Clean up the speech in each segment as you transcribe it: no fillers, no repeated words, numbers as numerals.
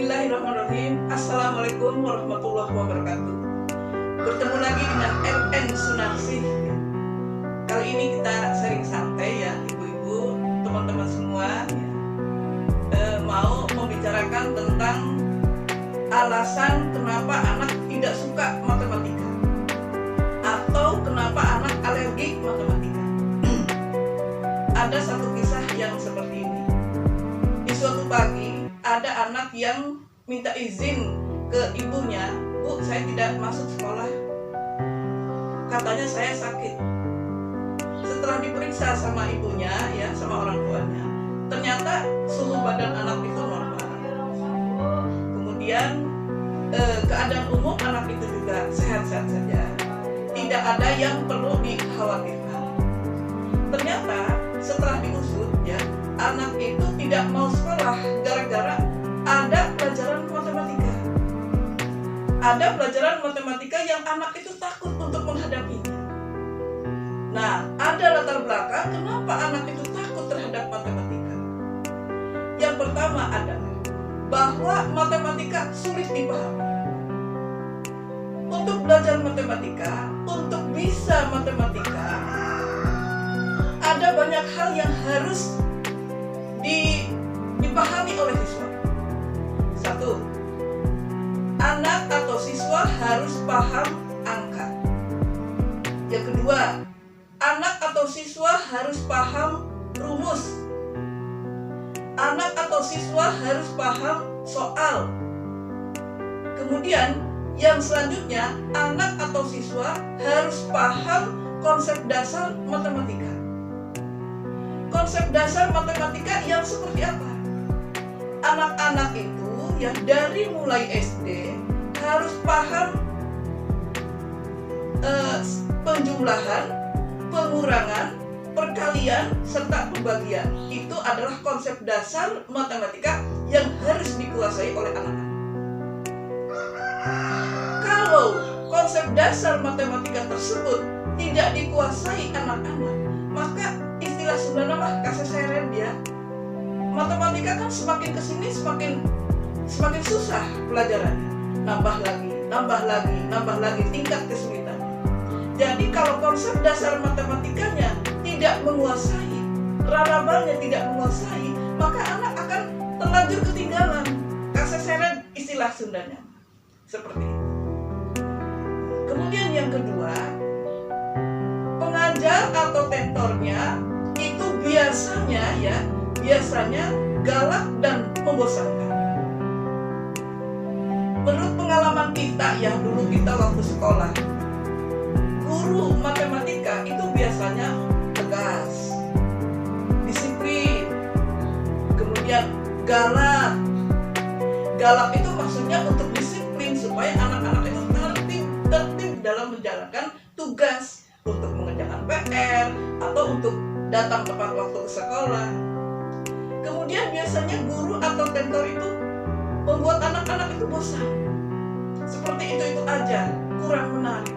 Bismillahirrahmanirrahim. Assalamualaikum warahmatullahi wabarakatuh. Bertemu lagi dengan MN Sunarsih. Kali ini kita sharing santai ya, ibu-ibu, teman-teman semua ya. Mau membicarakan tentang alasan kenapa anak tidak suka matematika atau kenapa anak alergi matematika. Ada satu kisah yang seperti ini. Di suatu pagi ada anak yang minta izin ke ibunya, "Bu, saya tidak masuk sekolah. Katanya saya sakit." Setelah diperiksa sama ibunya ya, sama orang tuanya, ternyata suhu badan anak itu normal. Kemudian keadaan umum anak itu juga sehat-sehat saja. Tidak ada yang perlu dikhawatirkan. Ternyata setelah diusut ya, anak itu tidak mau sekolah gara-gara ada pelajaran matematika. Ada pelajaran matematika yang anak itu takut untuk menghadapinya. Nah, ada latar belakang kenapa anak itu takut terhadap matematika. Yang pertama adalah bahwa matematika sulit dipahami. Untuk belajar matematika, untuk bisa matematika, ada banyak hal yang harus dipahami oleh siswa. Satu, anak atau siswa harus paham angka. Yang kedua, anak atau siswa harus paham rumus. Anak atau siswa harus paham soal. Kemudian yang selanjutnya, anak atau siswa harus paham konsep dasar matematika. Konsep dasar matematika yang seperti apa? Anak-anak itu yang dari mulai SD harus paham penjumlahan, pengurangan, perkalian, serta pembagian. Itu adalah konsep dasar matematika yang harus dikuasai oleh anak-anak. Kalau konsep dasar matematika tersebut tidak dikuasai anak-anak, maka istilah Sunda nama kaseseren ya. Matematika kan semakin kesini semakin susah pelajarannya. Nambah lagi tingkat kesulitannya. Jadi kalau konsep dasar matematikanya tidak menguasai, rarabalnya tidak menguasai, maka anak akan terlanjur ketinggalan. Kaseseren istilah Sundanya. Seperti itu. Kemudian yang kedua, pengajar atau tentornya itu biasanya galak dan membosankan. Menurut pengalaman kita ya, dulu kita waktu sekolah, guru matematika itu biasanya tegas, disiplin, kemudian galak. Galak itu maksudnya untuk disiplin supaya anak-anak itu tertib dalam menjalankan tugas, untuk mengerjakan PR atau untuk datang tepat waktu ke sekolah. Kemudian biasanya guru atau tentor itu membuat anak-anak itu bosan. Seperti itu aja, kurang menarik.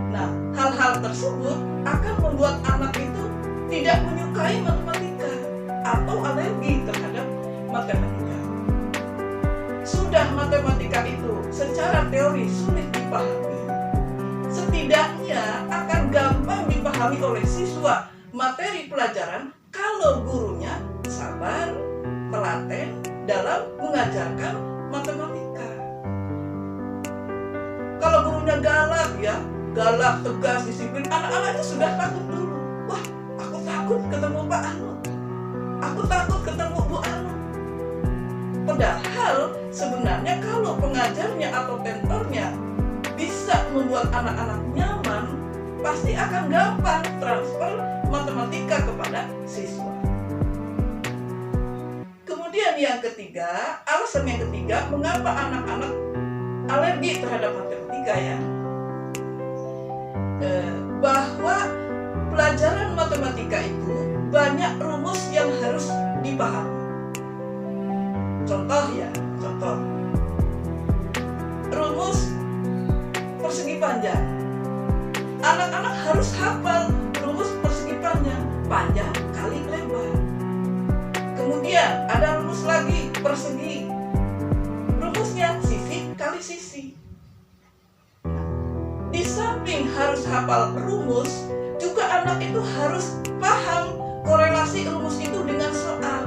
Nah, hal-hal tersebut akan membuat anak itu tidak menyukai matematika atau alergi terhadap matematika. Sudah matematika itu secara teori sulit dipahami, setidaknya akan gampang dipahami oleh siswa materi pelajaran kalau gurunya sabar, telaten dalam mengajarkan matematika. Kalau gurunya galak, tegas, disiplin, anak-anaknya sudah takut dulu. Wah, aku takut ketemu Pak Anu. Aku takut ketemu Bu Anu. Padahal sebenarnya kalau pengajarnya atau tentornya bisa membuat anak-anak nyaman, pasti akan gampang transfer matematika kepada siswa. Kemudian yang ketiga, alasan yang ketiga, mengapa anak-anak alergi terhadap matematika ya? Bahwa pelajaran matematika itu banyak rumus yang harus dipahami. Contoh. Rumus persegi panjang. Anak-anak harus hafal rumus persegi panjang kali lebar. Kemudian ada rumus lagi persegi. rumusnya sisi kali sisi. Di samping harus hafal rumus, juga anak itu harus paham korelasi rumus itu dengan soal.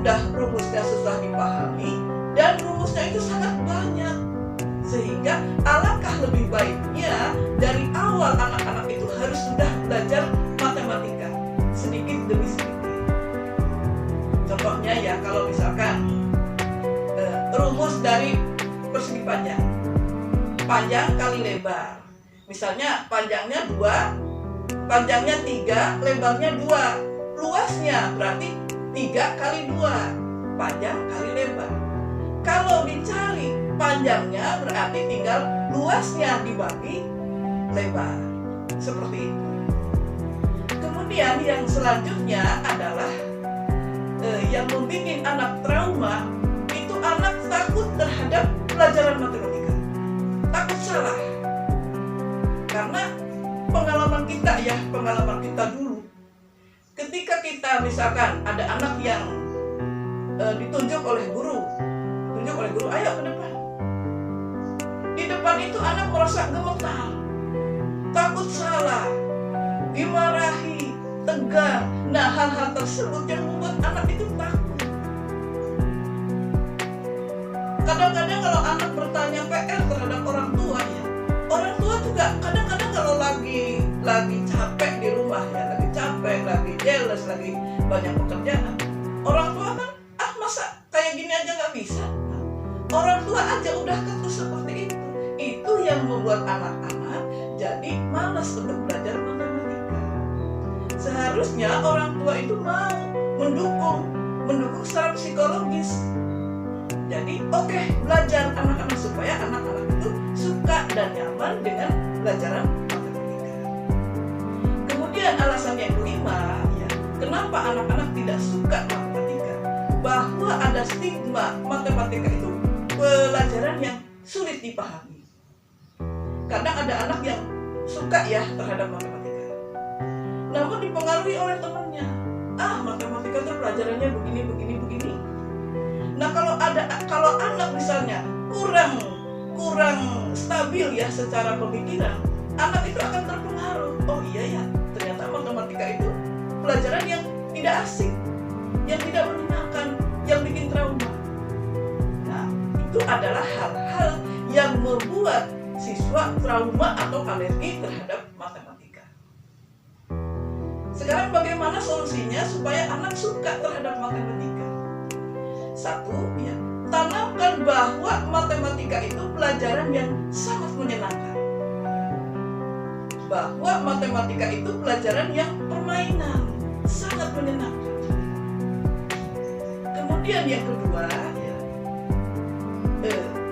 Udah rumusnya susah dipahami dan rumusnya itu sangat banyak, sehingga alangkah lebih baiknya dari awal anak-anak itu harus sudah belajar matematika sedikit demi sedikit. Contohnya ya, kalau misalkan rumus dari persegi panjang, panjang kali lebar. Misalnya panjangnya 2, panjangnya 3, lebarnya 2. Luasnya berarti 3 kali 2, panjang kali lebar. Kalau dicari panjangnya berarti tinggal luasnya dibagi lebar. Seperti itu. Kemudian yang selanjutnya adalah yang membuat anak trauma, itu anak takut terhadap pelajaran matematika. Takut salah. Karena pengalaman kita dulu, ketika kita misalkan ada anak yang ditunjuk oleh guru, ayo ke depan. Di depan itu anak merasa gemetar, takut salah, dimarahi, tegang. Nah, hal-hal tersebut yang membuat anak itu takut. Kadang-kadang kalau anak bertanya PR terhadap orang tua ya, orang tua juga kadang-kadang kalau lagi capek di rumah ya, lagi capek, lagi jealous, lagi banyak pekerjaan, orang tua kan masa kayak gini aja nggak bisa. Orang tua aja udah ketus seperti itu yang membuat anak-anak jadi malas untuk belajar matematika. Seharusnya orang tua itu mau mendukung secara psikologis. Jadi oke, belajar anak-anak supaya anak-anak itu suka dan nyaman dengan pelajaran matematika. Kemudian alasan yang kelima ya, kenapa anak-anak tidak suka matematika? Bahwa ada stigma matematika itu pelajaran yang sulit dipahami. Kadang ada anak yang suka ya terhadap matematika, namun dipengaruhi oleh temannya. Matematika itu pelajarannya begini. Nah, kalau anak misalnya kurang stabil ya secara pemikiran, anak itu akan terpengaruh. Oh iya ya, ternyata matematika itu pelajaran yang tidak asik, yang tidak menyenangkan, yang bikin trauma. Nah, itu adalah hal-hal yang membuat siswa trauma atau alergi terhadap matematika. Sekarang bagaimana solusinya supaya anak suka terhadap matematika? Satu, ya, tanamkan bahwa matematika itu pelajaran yang sangat menyenangkan. Bahwa matematika itu pelajaran yang permainan, sangat menyenangkan. Kemudian yang kedua, ya,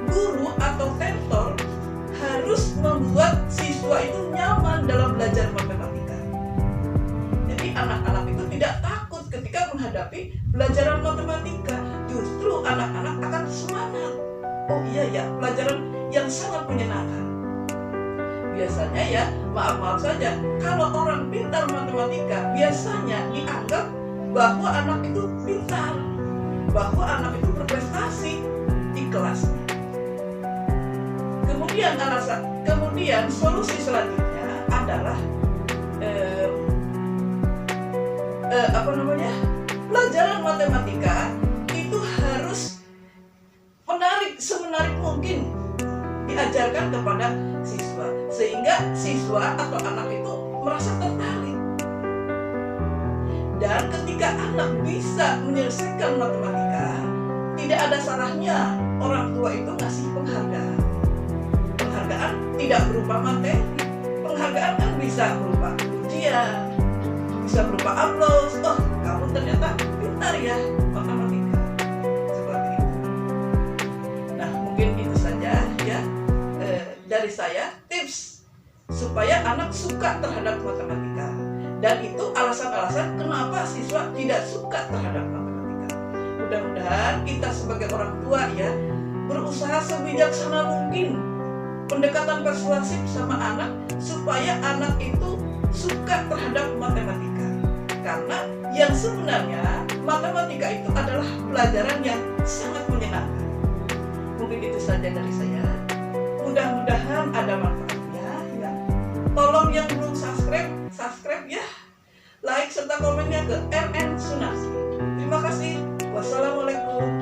guru atau mentor harus membuat siswa itu nyaman dalam belajar matematika. Jadi anak-anak itu tidak takut ketika menghadapi pelajaran matematika. Justru anak-anak akan semangat. Oh iya ya, pelajaran yang sangat menyenangkan. Biasanya ya, maaf saja, kalau orang pintar matematika biasanya dianggap bahwa anak itu pintar, bahwa anak itu berprestasi di kelasnya. Kemudian solusi selanjutnya adalah pelajaran matematika itu harus semenarik mungkin diajarkan kepada siswa, sehingga siswa atau anak itu merasa tertarik. Dan ketika anak bisa menyelesaikan matematika, tidak ada salahnya orang tua itu ngasih penghargaan. Penghargaan tidak berupa materi, penghargaan kan bisa berupa ujian, bisa berupa aplaus. Oh, kamu ternyata pintar ya matematika. Seperti itu. Nah, mungkin itu saja ya dari saya tips supaya anak suka terhadap matematika. Dan itu alasan-alasan kenapa siswa tidak suka terhadap matematika. Mudah-mudahan kita sebagai orang tua ya berusaha sebijaksana mungkin pendekatan persuasif sama anak supaya anak itu suka terhadap matematika. Karena yang sebenarnya matematika itu adalah pelajaran yang sangat menyenangkan. Mungkin itu saja dari saya. Mudah-mudahan ada manfaatnya ya. Tolong yang belum subscribe ya. Like serta komennya ke RN Sunarsi. Terima kasih. Wassalamualaikum